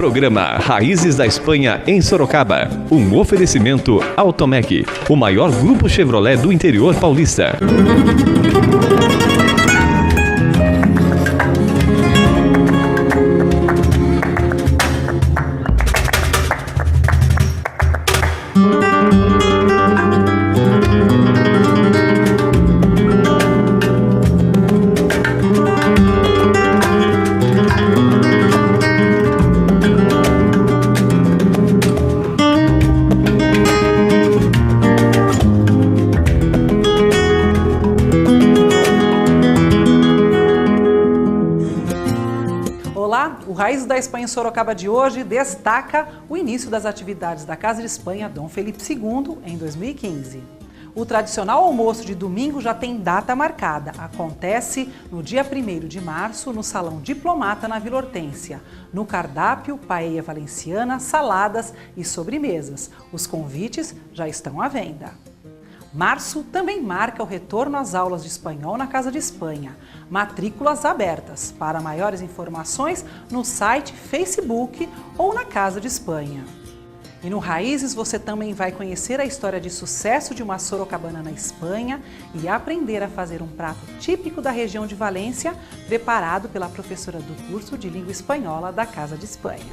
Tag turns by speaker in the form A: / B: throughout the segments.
A: Programa Raízes da Espanha em Sorocaba. Um oferecimento Automec, o maior grupo Chevrolet do interior paulista.
B: O Raízes da Espanha em Sorocaba de hoje destaca o início das atividades da Casa de Espanha Dom Felipe II em 2015. O tradicional almoço de domingo já tem data marcada. Acontece no dia 1º de março no Salão Diplomata na Vila Hortência. No cardápio, paella valenciana, saladas e sobremesas. Os convites já estão à venda. Março também marca o retorno às aulas de espanhol na Casa de Espanha. Matrículas abertas. Para maiores informações, no site, Facebook ou na Casa de Espanha. E no Raízes você também vai conhecer a história de sucesso de uma sorocabana na Espanha e aprender a fazer um prato típico da região de Valência, preparado pela professora do curso de língua espanhola da Casa de Espanha.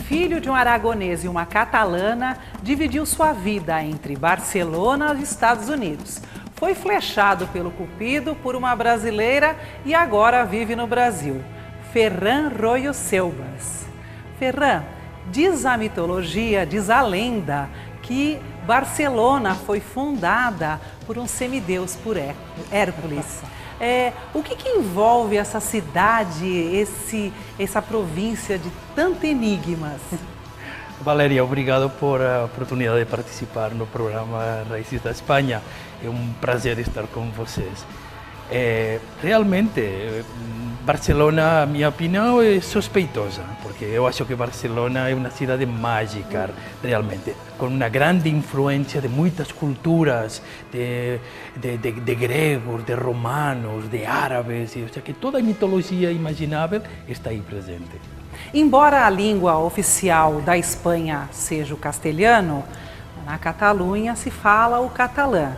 B: Filho de um aragonês e uma catalana, dividiu sua vida entre Barcelona e Estados Unidos. Foi flechado pelo Cupido por uma brasileira e agora vive no Brasil. Ferran Royo Selbas. Ferran, diz a mitologia, diz a lenda, que Barcelona foi fundada por um semideus, por Hércules. O que envolve essa cidade, essa província de tantos enigmas?
C: Valéria, obrigado por a oportunidade de participar no programa Raízes da Espanha. É um prazer estar com vocês. Realmente, Barcelona, a minha opinião, é suspeitosa, porque eu acho que Barcelona é uma cidade mágica, realmente, com uma grande influência de muitas culturas, de gregos, de romanos, de árabes, ou seja, que toda a mitologia imaginável está aí presente.
B: Embora a língua oficial da Espanha seja o castelhano, na Catalunha se fala o catalã.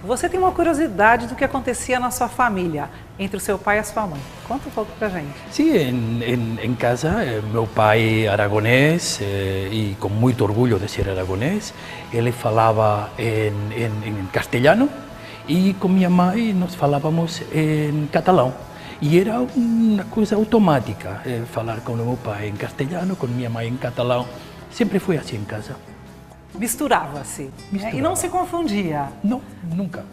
B: Você tem uma curiosidade do que acontecia na sua família, entre o seu pai e a sua mãe. Conta um pouco pra gente.
C: Sim, em casa, meu pai é aragonês e com muito orgulho de ser aragonês. Ele falava em castelhano e com minha mãe nós falávamos em catalão. E era uma coisa automática, falar com meu pai em castelhano, com minha mãe em catalão. Sempre foi assim em casa.
B: Misturava-se, né? E não se confundia.
C: Não, nunca.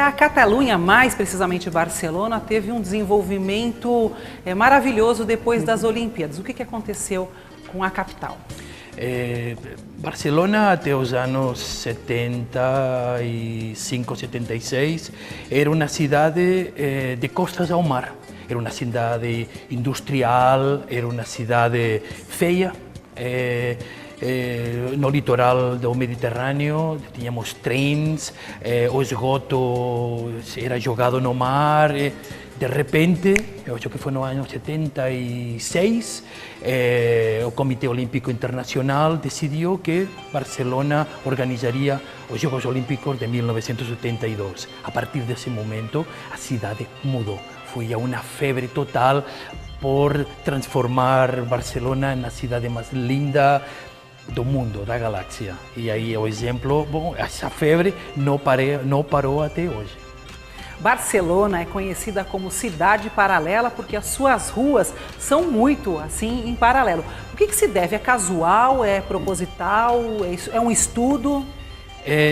B: A Catalunha, mais precisamente Barcelona, teve um desenvolvimento maravilhoso depois das Olimpíadas. O que aconteceu com a capital?
C: Barcelona, até os anos 75, 76, era uma cidade de costas ao mar. Era uma cidade industrial, era uma cidade feia. No litoral do Mediterrâneo tínhamos trens, o esgoto era jogado no mar. De repente, eu acho que foi no ano 76, o Comitê Olímpico Internacional decidiu que Barcelona organizaria os Jogos Olímpicos de 1972. A partir desse momento, a cidade mudou. Foi uma febre total por transformar Barcelona na cidade mais linda do mundo, da galáxia. E aí o exemplo, bom, essa febre não parou até hoje.
B: Barcelona é conhecida como cidade paralela porque as suas ruas são muito assim em paralelo. O que se deve? É casual? É proposital? É um estudo?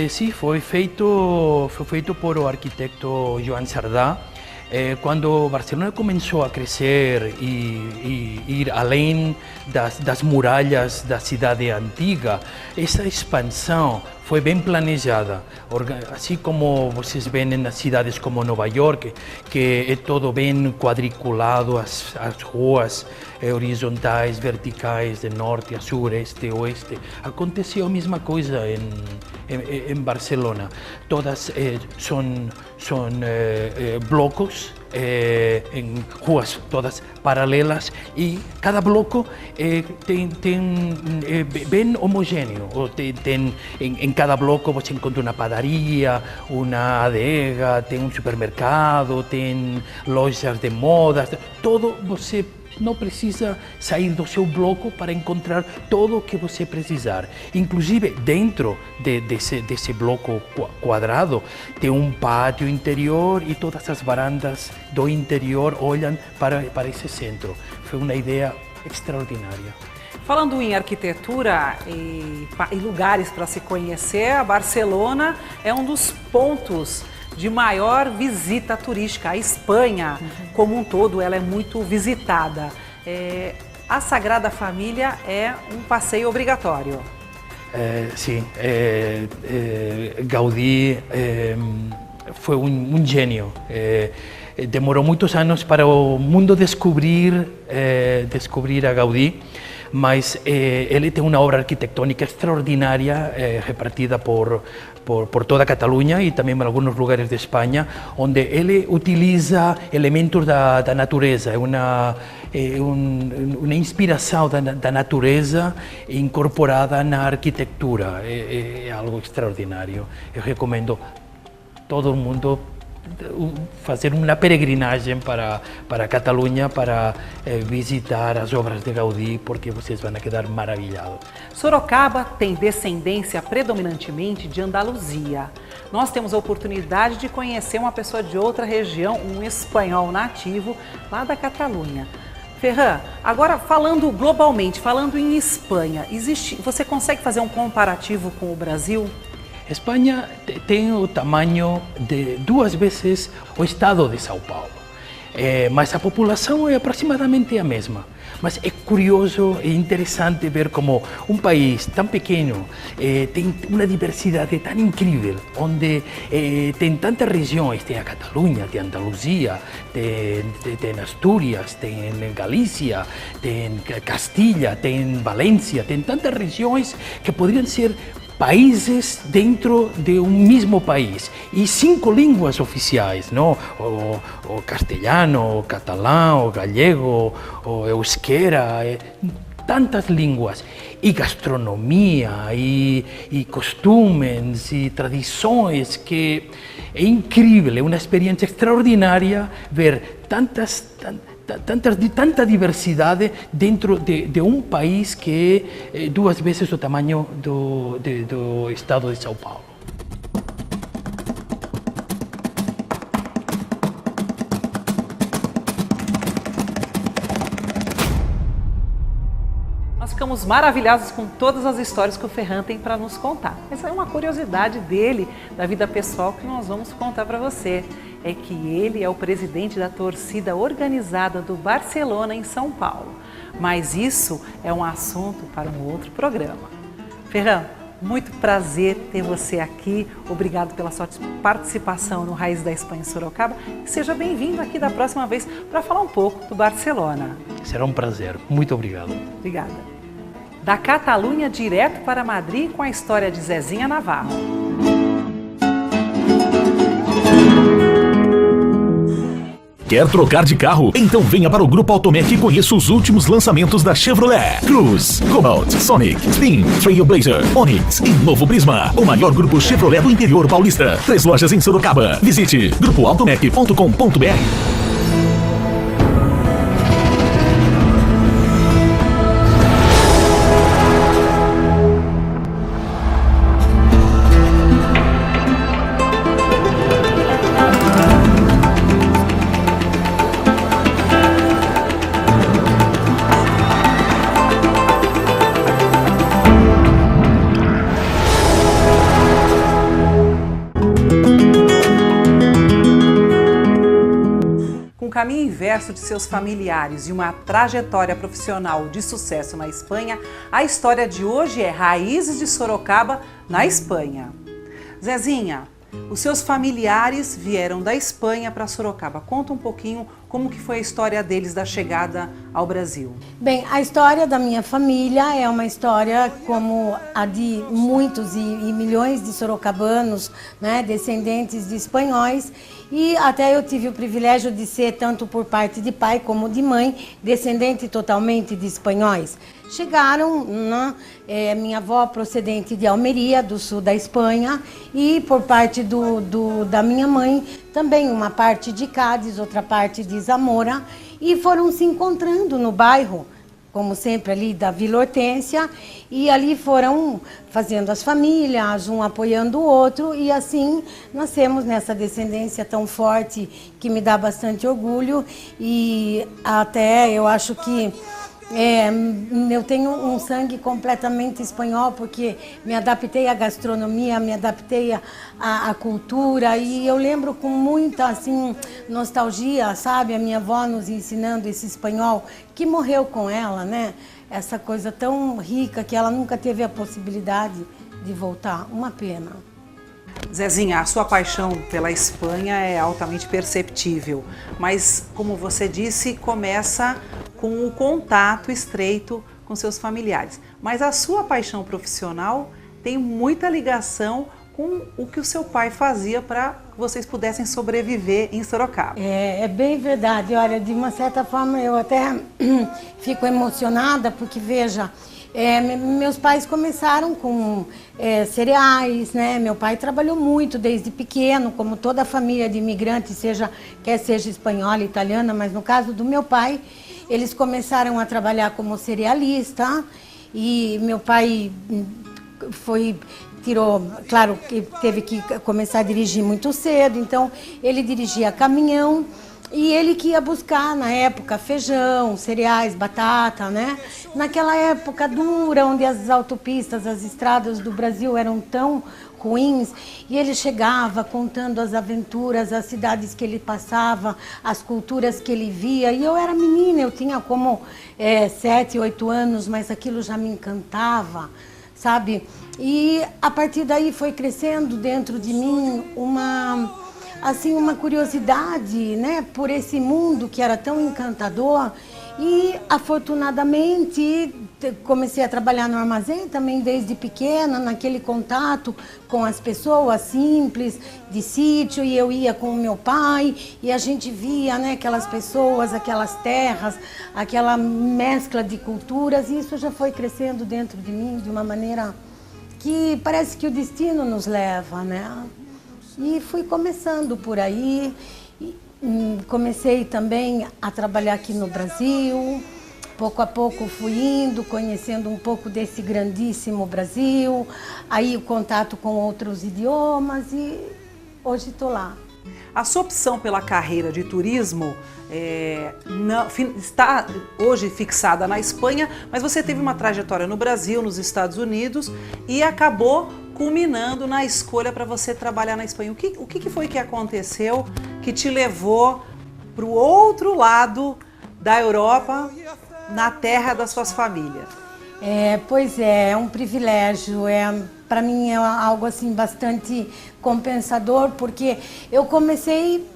C: Sim, foi feito por o arquiteto Joan Cerdà. Quando Barcelona começou a crescer e ir além das muralhas da cidade antiga, essa expansão foi bem planejada. Assim como vocês veem nas cidades como Nova York, que é todo bem quadriculado, as ruas horizontais, verticais, de norte a sul, este a oeste. Aconteceu a mesma coisa em Barcelona. Todas são blocos em ruas todas paralelas e cada bloco tem bem homogêneo. Em cada bloco você encontra uma padaria, uma adega, tem um supermercado, tem lojas de moda, todo você não precisa sair do seu bloco para encontrar tudo o que você precisar. Inclusive, dentro desse bloco quadrado, tem um pátio interior e todas as varandas do interior olham para esse centro. Foi uma ideia extraordinária.
B: Falando em arquitetura e lugares para se conhecer, a Barcelona é um dos pontos de maior visita turística. A Espanha, como um todo, ela é muito visitada. A Sagrada Família é um passeio obrigatório.
C: Sim, Gaudí foi um gênio. Demorou muitos anos para o mundo descobrir a Gaudí, mas ele tem uma obra arquitetônica extraordinária repartida por toda a Catalunha e também em alguns lugares de Espanha, onde ele utiliza elementos da natureza, uma inspiração da natureza incorporada na arquitetura. É algo extraordinário. Eu recomendo todo mundo fazer uma peregrinagem para a Catalunha para visitar as obras de Gaudí, porque vocês vão quedar maravilhados.
B: Sorocaba tem descendência predominantemente de Andaluzia. Nós temos a oportunidade de conhecer uma pessoa de outra região, um espanhol nativo lá da Catalunha. Ferran, agora falando globalmente, falando em Espanha, você consegue fazer um comparativo com o Brasil?
C: Espanha tem o tamanho de 2 vezes o estado de São Paulo, mas a população é aproximadamente a mesma. Mas é curioso e interessante ver como um país tão pequeno tem uma diversidade tão incrível, onde tem tantas regiões, tem a Catalunha, tem a Andaluzia, tem Astúrias, tem Galícia, tem Castilha, tem Valência, tem tantas regiões que poderiam ser países dentro de um mesmo país e 5 línguas oficiais, não? O castelhano, o catalão, o gallego, o euskera, tantas línguas e gastronomia e costumes e tradições que é incrível, é uma experiência extraordinária ver tanta diversidade dentro de um país que é 2 vezes o tamanho do estado de São Paulo.
B: Nós ficamos maravilhados com todas as histórias que o Ferran tem para nos contar. Essa é uma curiosidade dele, da vida pessoal, que nós vamos contar para você. É que ele é o presidente da torcida organizada do Barcelona em São Paulo. Mas isso é um assunto para um outro programa. Ferran, muito prazer ter você aqui. Obrigado pela sua participação no Raiz da Espanha em Sorocaba. E seja bem-vindo aqui da próxima vez para falar um pouco do Barcelona.
C: Será um prazer. Muito obrigado.
B: Obrigada. Da Catalunha direto para Madrid com a história de Zezinha Navarro.
D: Quer trocar de carro? Então venha para o Grupo Automec e conheça os últimos lançamentos da Chevrolet: Cruze, Cobalt, Sonic, Spin, Trailblazer, Onix e novo Prisma. O maior grupo Chevrolet do interior paulista. 3 lojas em Sorocaba. Visite grupoautomec.com.br.
B: Caminho inverso de seus familiares e uma trajetória profissional de sucesso na Espanha, a história de hoje é Raízes de Sorocaba, na Espanha. Zezinha, os seus familiares vieram da Espanha para Sorocaba. Conta um pouquinho Como que foi a história deles da chegada ao Brasil?
E: Bem, a história da minha família é uma história como a de muitos e milhões de sorocabanos, né, descendentes de espanhóis, e até eu tive o privilégio de ser, tanto por parte de pai como de mãe, descendente totalmente de espanhóis. Chegaram, né, minha avó procedente de Almeria, do sul da Espanha, e por parte da minha mãe, também uma parte de Cádiz, outra parte de Zamora, e foram se encontrando no bairro, como sempre ali da Vila Hortência, e ali foram fazendo as famílias, um apoiando o outro, e assim nascemos nessa descendência tão forte que me dá bastante orgulho, e até eu acho que eu tenho um sangue completamente espanhol, porque me adaptei à gastronomia, me adaptei à cultura, e eu lembro com muita assim, nostalgia, sabe, a minha avó nos ensinando esse espanhol, que morreu com ela, né? Essa coisa tão rica que ela nunca teve a possibilidade de voltar. Uma pena.
B: Zezinha, a sua paixão pela Espanha é altamente perceptível, mas, como você disse, começa com o contato estreito com seus familiares. Mas a sua paixão profissional tem muita ligação com o que o seu pai fazia para que vocês pudessem sobreviver em Sorocaba.
E: É bem verdade. Olha, de uma certa forma eu até fico emocionada, porque, veja, meus pais começaram com cereais, né? Meu pai trabalhou muito desde pequeno, como toda a família de imigrantes, quer seja espanhola, italiana, mas no caso do meu pai, eles começaram a trabalhar como cerealista, e meu pai claro que teve que começar a dirigir muito cedo, então ele dirigia caminhão, e ele que ia buscar, na época, feijão, cereais, batata, né? Naquela época dura, onde as autopistas, as estradas do Brasil eram tão ruins, e ele chegava contando as aventuras, as cidades que ele passava, as culturas que ele via. E eu era menina, eu tinha como 7, 8 anos, mas aquilo já me encantava, sabe? E a partir daí foi crescendo dentro de mim uma curiosidade, né, por esse mundo que era tão encantador, e afortunadamente comecei a trabalhar no armazém também desde pequena, naquele contato com as pessoas simples de sítio, e eu ia com o meu pai e a gente via, né, aquelas pessoas, aquelas terras, aquela mescla de culturas, e isso já foi crescendo dentro de mim de uma maneira que parece que o destino nos leva, né? E fui começando por aí, comecei também a trabalhar aqui no Brasil, pouco a pouco fui indo, conhecendo um pouco desse grandíssimo Brasil, aí o contato com outros idiomas, e hoje estou lá.
B: A sua opção pela carreira de turismo está hoje fixada na Espanha, mas você teve uma trajetória no Brasil, nos Estados Unidos, e acabou culminando na escolha para você trabalhar na Espanha. O que foi que aconteceu que te levou para o outro lado da Europa, na terra das suas famílias?
E: Pois é um privilégio, para mim é algo assim bastante compensador, porque eu comecei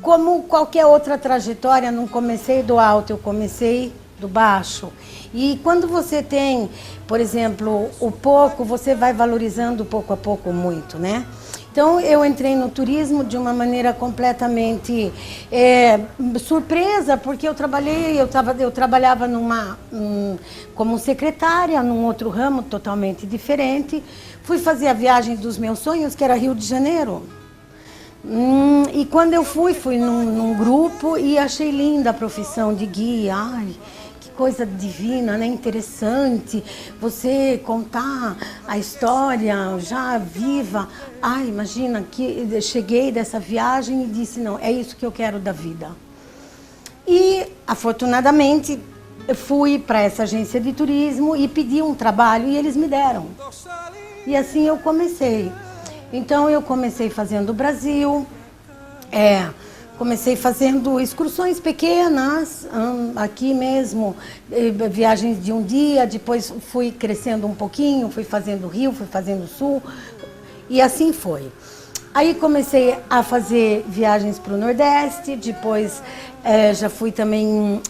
E: como qualquer outra trajetória, não comecei do alto, eu comecei do baixo. E quando você tem, por exemplo, o pouco, você vai valorizando pouco a pouco muito, né? Então eu entrei no turismo de uma maneira completamente surpresa, porque eu trabalhava como secretária num outro ramo totalmente diferente. Fui fazer a viagem dos meus sonhos, que era Rio de Janeiro. E quando eu fui num grupo e achei linda a profissão de guia. Ai, que coisa divina, né? Interessante você contar a história já viva. Ai, imagina que cheguei dessa viagem e disse, não, é isso que eu quero da vida. E, afortunadamente, eu fui para essa agência de turismo e pedi um trabalho e eles me deram. E assim eu comecei. Então eu comecei fazendo o Brasil, comecei fazendo excursões pequenas, aqui mesmo, viagens de um dia, depois fui crescendo um pouquinho, fui fazendo Rio, fui fazendo Sul, e assim foi. Aí comecei a fazer viagens para o Nordeste, depois já fui também,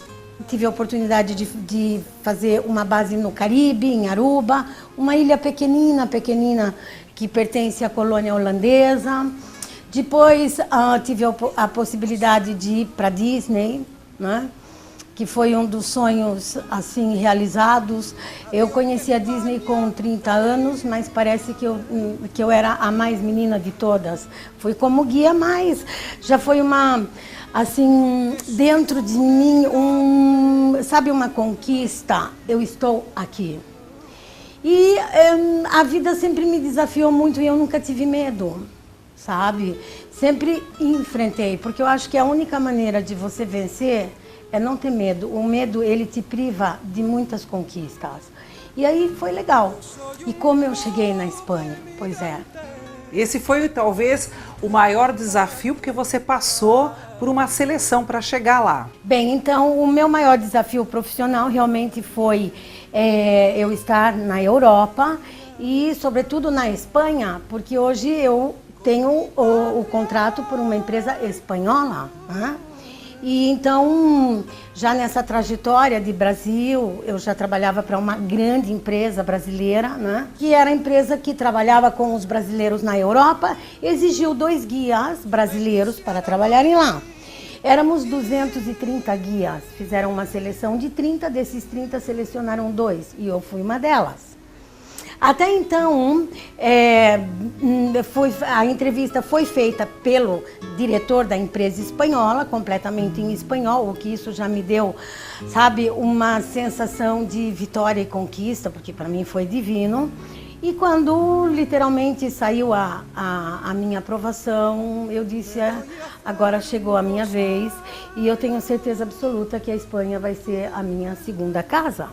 E: tive a oportunidade de fazer uma base no Caribe, em Aruba, uma ilha pequenina, que pertence à colônia holandesa. Depois tive a possibilidade de ir para Disney, né? Que foi um dos sonhos assim realizados. Eu conheci a Disney com 30 anos, mas parece que eu era a mais menina de todas. Fui como guia, mas já foi uma, assim, dentro de mim, sabe, uma conquista. Eu estou aqui. E a vida sempre me desafiou muito e eu nunca tive medo, sabe? Sempre enfrentei, porque eu acho que a única maneira de você vencer é não ter medo. O medo, ele te priva de muitas conquistas. E aí foi legal. E como eu cheguei na Espanha? Pois é.
B: Esse foi talvez o maior desafio, porque você passou por uma seleção para chegar lá.
E: Bem, então o meu maior desafio profissional realmente foi eu estar na Europa e sobretudo na Espanha, porque hoje eu tenho o contrato por uma empresa espanhola, né? E então, já nessa trajetória de Brasil, eu já trabalhava para uma grande empresa brasileira, né? Que era a empresa que trabalhava com os brasileiros na Europa, exigiu 2 guias brasileiros para trabalharem lá. Éramos 230 guias, fizeram uma seleção de 30, desses 30 selecionaram 2 e eu fui uma delas. Até então, a entrevista foi feita pelo diretor da empresa espanhola, completamente em espanhol, o que isso já me deu, sabe, uma sensação de vitória e conquista, porque para mim foi divino. E quando literalmente saiu a minha aprovação, eu disse, agora chegou a minha vez e eu tenho certeza absoluta que a Espanha vai ser a minha segunda casa.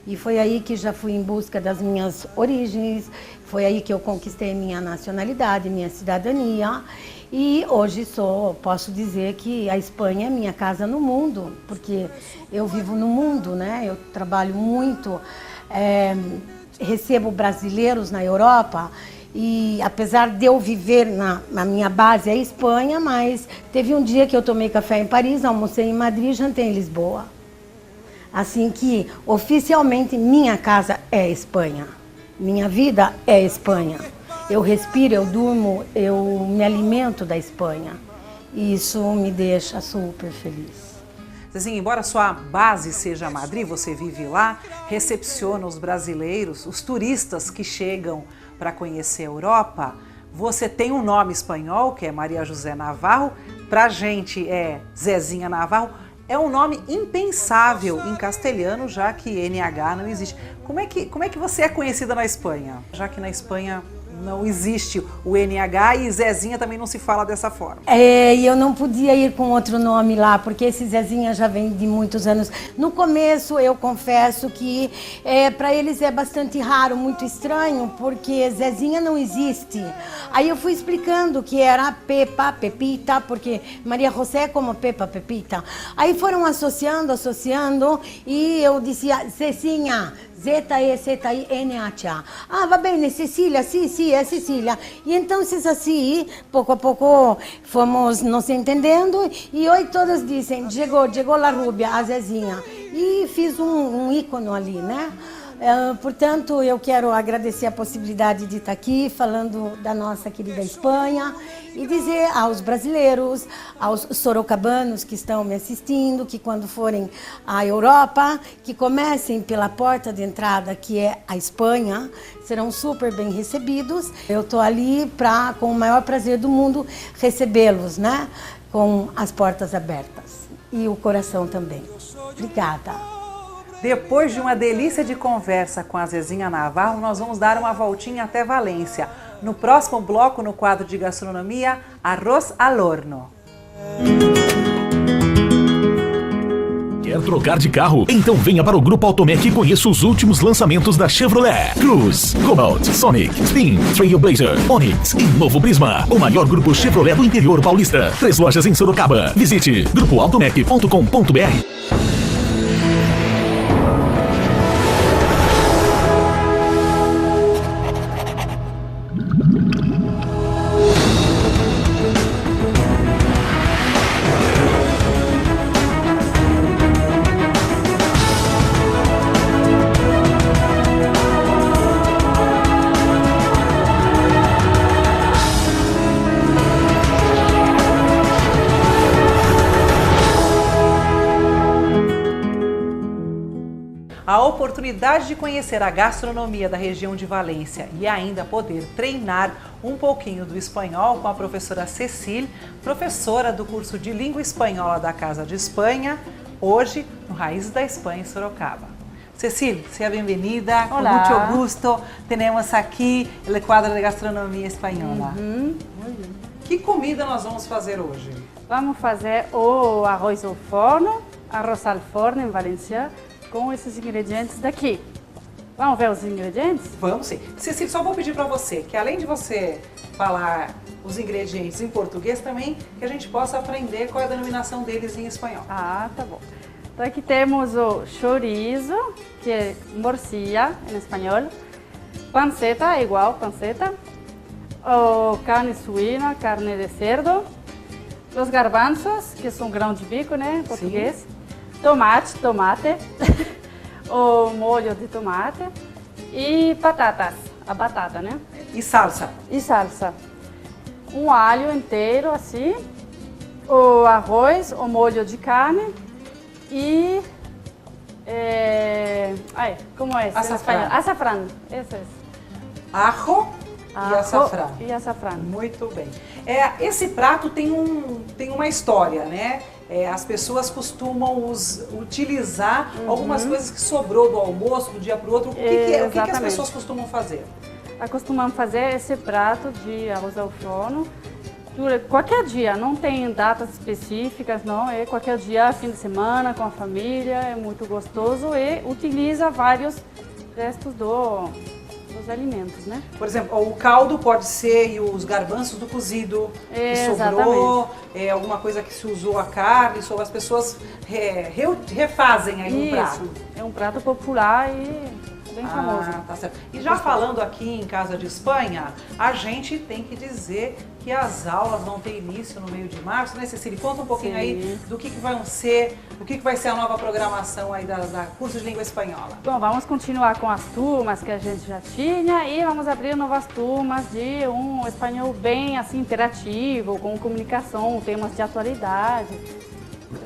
E: E foi aí que já fui em busca das minhas origens, foi aí que eu conquistei minha nacionalidade, minha cidadania. E hoje posso dizer que a Espanha é minha casa no mundo, porque eu vivo no mundo, né? Eu trabalho muito, recebo brasileiros na Europa. E apesar de eu viver na minha base é a Espanha, mas teve um dia que eu tomei café em Paris, almocei em Madrid e jantei em Lisboa. Assim que, oficialmente, minha casa é Espanha. Minha vida é Espanha. Eu respiro, eu durmo, eu me alimento da Espanha. E isso me deixa super feliz.
B: Assim, embora sua base seja Madrid, você vive lá, recepciona os brasileiros, os turistas que chegam para conhecer a Europa. Você tem um nome espanhol, que é Maria José Navarro. Pra gente é Zezinha Navarro. É um nome impensável em castelhano, já que NH não existe. Como é que você é conhecida na Espanha? Já que na Espanha não existe o NH e Zezinha também não se fala dessa forma.
E: E eu não podia ir com outro nome lá, porque esse Zezinha já vem de muitos anos. No começo, eu confesso que para eles é bastante raro, muito estranho, porque Zezinha não existe. Aí eu fui explicando que era Pepa, Pepita, porque Maria José é como Pepa, Pepita. Aí foram associando, e eu dizia Zezinha, Z-E-Z-I-N-H. Ah, va bene, Cecília, sim, é Cecília. E então, assim, pouco a pouco fomos nos entendendo e hoje todas dizem, chegou a Rúbia, a Zezinha. E fiz um ícone ali, né? Portanto, eu quero agradecer a possibilidade de estar aqui falando da nossa querida Espanha e dizer aos brasileiros, aos sorocabanos que estão me assistindo, que quando forem à Europa, que comecem pela porta de entrada, que é a Espanha, serão super bem recebidos. Eu estou ali para, com o maior prazer do mundo, recebê-los, né? Com as portas abertas e o coração também. Obrigada.
B: Depois de uma delícia de conversa com a Zezinha Navarro, nós vamos dar uma voltinha até Valência. No próximo bloco, no quadro de gastronomia, arroz al horno.
D: Quer trocar de carro? Então venha para o Grupo Automec e conheça os últimos lançamentos da Chevrolet. Cruze, Cobalt, Sonic, Spin, Trailblazer, Onix e novo Prisma. O maior grupo Chevrolet do interior paulista. 3 lojas em Sorocaba. Visite grupoautomec.com.br.
B: a oportunidade de conhecer a gastronomia da região de Valência e ainda poder treinar um pouquinho do espanhol com a professora Cecília, professora do curso de língua espanhola da Casa de Espanha, hoje no Raízes da Espanha em Sorocaba. Cecília, seja bem-vinda. Com muito gusto, temos aqui o quadro de gastronomia espanhola. Que comida nós vamos fazer hoje?
F: Vamos fazer o arroz ao forno, arroz al forno em Valência, com esses ingredientes daqui. Vamos ver os ingredientes?
B: Vamos sim. Cecília, só vou pedir para você que além de você falar os ingredientes em português também, que a gente possa aprender qual é a denominação deles em espanhol.
F: Ah, tá bom. Então aqui temos o chorizo, que é morcilla em espanhol, panceta, igual panceta, o carne suína, carne de cerdo, os garbanzos, que são grão de bico, né, em português, sim. Tomate, o molho de tomate e batatas, a batata, né?
B: E salsa.
F: E salsa. Um alho inteiro, assim, o arroz, o molho de carne e... como é?
B: Açafrán.
F: Açafrán, esse é.
B: Ajo e açafrán.
F: E açafrán.
B: Muito bem. Esse prato tem uma história, né? As pessoas costumam utilizar algumas coisas que sobrou do almoço, do dia para o outro. O que as pessoas costumam fazer?
F: Costumamos fazer esse prato de arroz ao forno qualquer dia, não tem datas específicas, não. É qualquer dia, fim de semana, com a família, é muito gostoso e utiliza vários restos dos alimentos, né?
B: Por exemplo, o caldo pode ser os garbanços do cozido, que sobrou, alguma coisa que se usou a carne, as pessoas refazem aí um prato.
F: É um prato popular e bem famoso.
B: Tá certo. E já falando aqui em Casa de Espanha, a gente tem que dizer que as aulas vão ter início no meio de março, né, Cecília? Conta um pouquinho aí do que vão ser, o que vai ser a nova programação aí da curso de língua espanhola.
F: Bom, vamos continuar com as turmas que a gente já tinha e vamos abrir novas turmas de um espanhol bem assim interativo, com comunicação, temas de atualidade.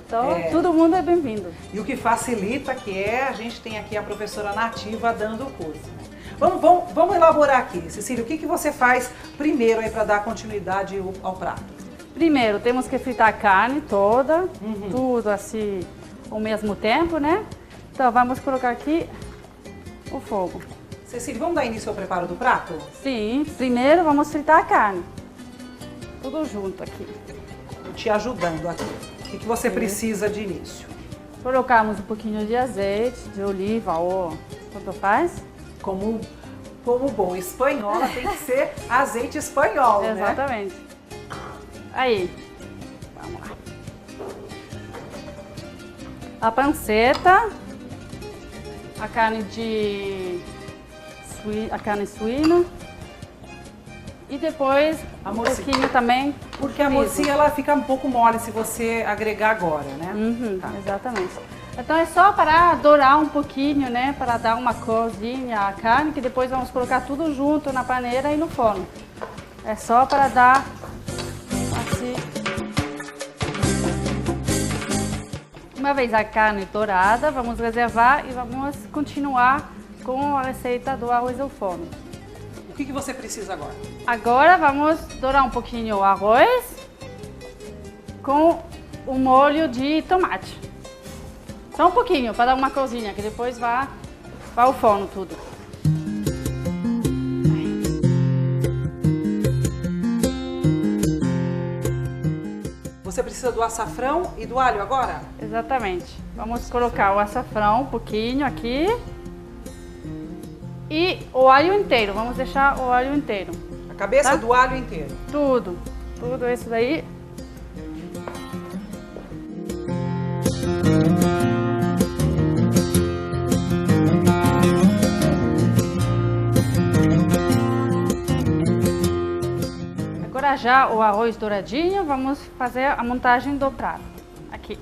F: Então, todo mundo é bem-vindo.
B: E o que facilita a gente tem aqui a professora nativa dando o curso. Vamos elaborar aqui. Cecília, o que você faz primeiro aí para dar continuidade ao prato?
F: Primeiro, temos que fritar a carne toda, tudo assim ao mesmo tempo, né? Então, vamos colocar aqui o fogo.
B: Cecília, vamos dar início ao preparo do prato?
F: Sim, primeiro vamos fritar a carne. Tudo junto aqui.
B: Estou te ajudando aqui. O que você precisa de início?
F: Colocamos um pouquinho de azeite, de oliva ou quanto faz.
B: Como bom espanhola tem que ser azeite espanhol, né?
F: Exatamente. Aí, vamos lá. A panceta, a carne suína e depois um pouquinho também.
B: Porque a morcilla ela fica um pouco mole se você agregar agora, né?
F: Exatamente. Então é só para dourar um pouquinho, né? Para dar uma corzinha à carne, que depois vamos colocar tudo junto na paneira e no forno. É só para dar assim. Uma vez a carne dourada, vamos reservar e vamos continuar com a receita do arroz ao forno.
B: O que você precisa agora?
F: Agora vamos dourar um pouquinho o arroz com o molho de tomate. Só um pouquinho, para dar uma corzinha, que depois vai ao forno tudo.
B: Você precisa do açafrão e do alho agora?
F: Exatamente. Vamos colocar o açafrão um pouquinho aqui. E o alho inteiro, vamos deixar o alho inteiro.
B: A cabeça do alho inteiro?
F: Tudo isso daí. Agora já o arroz douradinho, vamos fazer a montagem do prato. Aqui.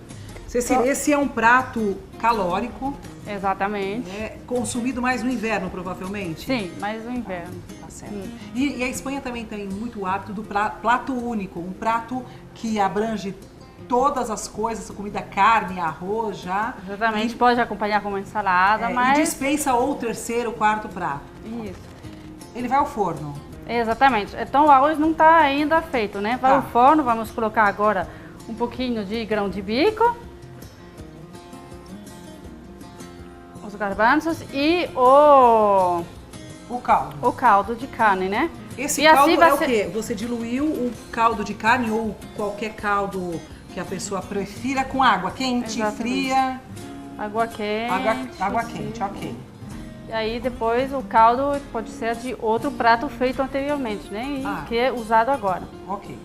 B: Cecília, esse é um prato calórico.
F: Exatamente.
B: Consumido mais no inverno, provavelmente?
F: Sim, mais no inverno.
B: Tá certo. E a Espanha também tem muito hábito do prato único, um prato que abrange todas as coisas, comida, carne, arroz já.
F: Exatamente, pode acompanhar com uma ensalada,
B: E
F: mas...
B: dispensa ou terceiro, quarto prato.
F: Isso.
B: Ele vai ao forno.
F: Exatamente. Então o arroz não está ainda feito, né? Vai
B: Tá.
F: ao forno, vamos colocar agora um pouquinho de grão de bico, os garbanços e
B: O caldo.
F: o caldo de carne, né?
B: Esse
F: E
B: caldo
F: assim vai
B: é o
F: ser-
B: quê? Você diluiu o caldo de carne ou qualquer caldo que a pessoa prefira com água quente,
F: Exatamente.
B: fria,
F: Água quente.
B: água
F: sim.
B: quente, ok.
F: E aí depois o caldo pode ser de outro prato feito anteriormente, né? E que é usado agora.
B: Ok.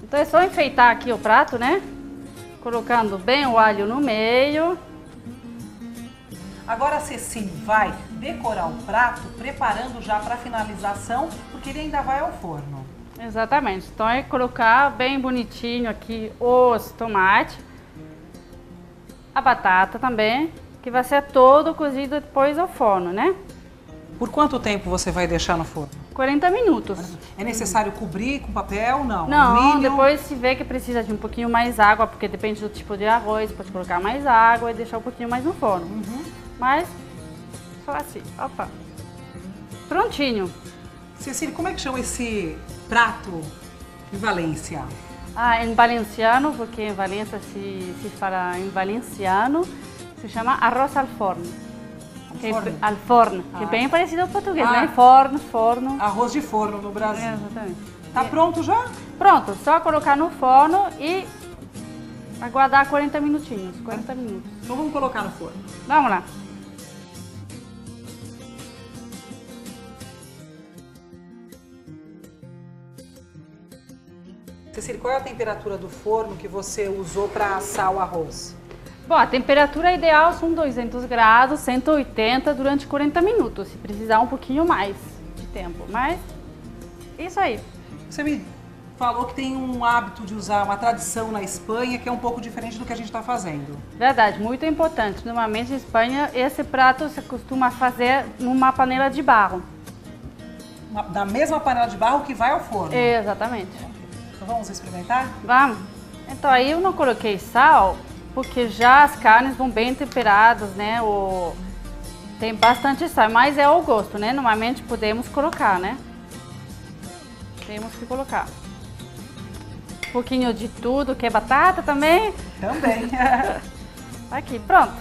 F: Então é só enfeitar aqui o prato, né? Colocando bem o alho no meio.
B: Agora a Cecília vai decorar o prato, preparando já para finalização, porque ele ainda vai ao forno.
F: Exatamente. Então é colocar bem bonitinho aqui os tomates, a batata também, que vai ser todo cozido depois ao forno, né?
B: Por quanto tempo você vai deixar no forno?
F: 40 minutos.
B: É necessário cobrir com papel? Não.
F: Não,
B: Alumínio?
F: depois se vê que precisa de um pouquinho mais água, porque depende do tipo de arroz, pode colocar mais água e deixar um pouquinho mais no forno. Mas, só assim, opa. Prontinho.
B: Cecília, como é que chama esse prato em Valência?
F: Ah, em valenciano, porque em Valência se fala em valenciano, se chama arroz al forno.
B: forno?
F: Al forno, que é
B: Ah.
F: bem parecido ao português,
B: Ah.
F: né? Forno.
B: Arroz de forno no Brasil.
F: Exatamente.
B: Tá pronto já?
F: Pronto, só colocar no forno e aguardar 40 minutinhos, 40 minutos.
B: Então vamos colocar no forno.
F: Vamos lá.
B: Cecília, qual é a temperatura do forno que você usou para assar o arroz?
F: Bom, a temperatura ideal são 200 graus, 180 durante 40 minutos, se precisar um pouquinho mais de tempo, mas isso aí.
B: Você me falou que tem um hábito de usar uma tradição na Espanha que é um pouco diferente do que a gente está fazendo.
F: Verdade, muito importante. Normalmente em Espanha esse prato se costuma fazer numa panela de barro.
B: Da mesma panela de barro que vai ao forno.
F: Exatamente.
B: Então vamos experimentar?
F: Vamos? Então aí eu não coloquei sal, porque já as carnes vão bem temperadas, né? Tem bastante sal, mas é ao gosto, né? Normalmente podemos colocar, né? Temos que colocar. Um pouquinho de tudo, que é batata também.
B: Também.
F: Aqui, pronto.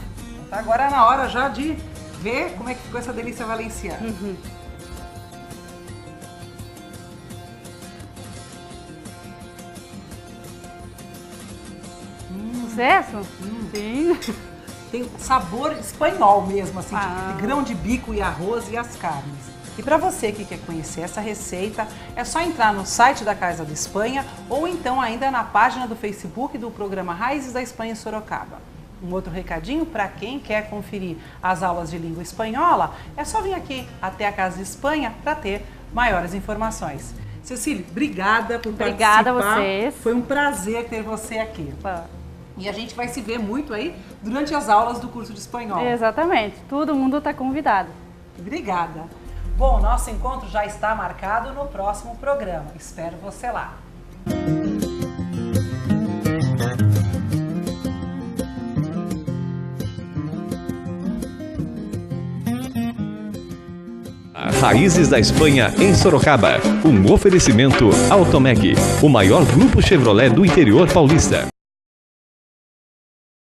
B: Agora é na hora já de ver como é que ficou essa delícia valenciana.
F: Sucesso? Sim.
B: Tem um sabor espanhol mesmo, assim,
F: Ah.
B: de grão de bico e arroz e as carnes. E para você que quer conhecer essa receita, é só entrar no site da Casa da Espanha ou então ainda na página do Facebook do programa Raízes da Espanha em Sorocaba. Um outro recadinho para quem quer conferir as aulas de língua espanhola, é só vir aqui até a Casa de Espanha para ter maiores informações. Cecília, obrigada por
F: Obrigada a
B: participar.
F: vocês.
B: Foi um prazer ter você aqui. E a gente vai se ver muito aí durante as aulas do curso de espanhol.
F: Exatamente. Todo mundo está convidado.
B: Obrigada. Bom, nosso encontro já está marcado no próximo programa. Espero você lá.
A: Raízes da Espanha em Sorocaba. Um oferecimento Automec, o maior grupo Chevrolet do interior paulista.